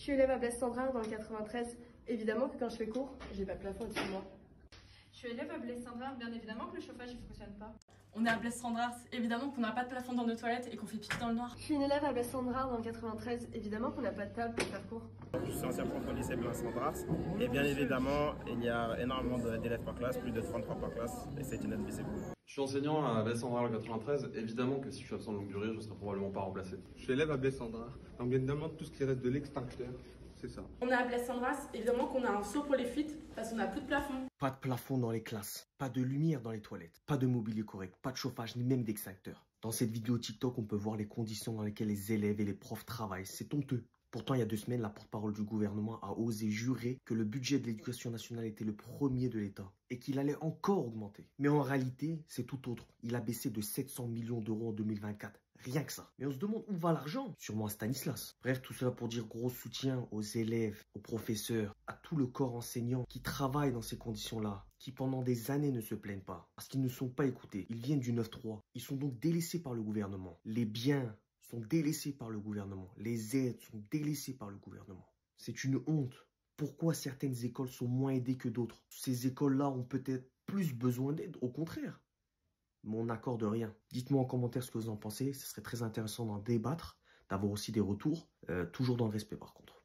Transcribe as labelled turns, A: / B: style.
A: Je suis élève à Blaise Cendrars dans le 93. Évidemment que quand je fais cours, j'ai pas de plafond au-dessus de moi.
B: Je suis élève à Blaise Cendrars, bien évidemment que le chauffage ne fonctionne pas.
C: On est à Blaise Cendrars, évidemment qu'on n'a pas de plafond dans nos toilettes et qu'on fait pipi dans le noir.
A: Je suis une élève à Blaise Cendrars dans le 93. Évidemment qu'on n'a pas de table pour faire cours.
D: Je suis ancien prof au lycée Blaise Cendrars et bien évidemment il y a énormément d'élèves par classe, plus de 33 par classe et c'est inadmissible.
E: Je suis enseignant à Blaise Cendrars le 93, évidemment que si je suis absent de longue durée, je ne serai probablement pas remplacé.
F: Je suis élève à Blaise Cendrars, donc bien évidemment tout ce qui reste de l'extincteur, c'est ça.
C: On est à Blaise Cendrars, évidemment qu'on a un seau pour les fuites parce qu'on n'a plus de plafond.
G: Pas de plafond dans les classes, pas de lumière dans les toilettes, pas de mobilier correct, pas de chauffage ni même d'extincteur. Dans cette vidéo TikTok, on peut voir les conditions dans lesquelles les élèves et les profs travaillent. C'est honteux. Pourtant, il y a 2 semaines, la porte-parole du gouvernement a osé jurer que le budget de l'éducation nationale était le premier de l'État et qu'il allait encore augmenter. Mais en réalité, c'est tout autre. Il a baissé de 700 millions d'euros en 2024. Rien que ça. Mais on se demande où va l'argent? Sûrement à Stanislas. Bref, tout cela pour dire gros soutien aux élèves, aux professeurs, à tout le corps enseignant qui travaille dans ces conditions-là, qui pendant des années ne se plaignent pas, parce qu'ils ne sont pas écoutés. Ils viennent du 9-3. Ils sont donc délaissés par le gouvernement. Les biens sont délaissés par le gouvernement. Les aides sont délaissées par le gouvernement. C'est une honte. Pourquoi certaines écoles sont moins aidées que d'autres? Ces écoles-là ont peut-être plus besoin d'aide, au contraire. Mais on n'accorde rien. Dites-moi en commentaire ce que vous en pensez. Ce serait très intéressant d'en débattre, d'avoir aussi des retours, toujours dans le respect par contre.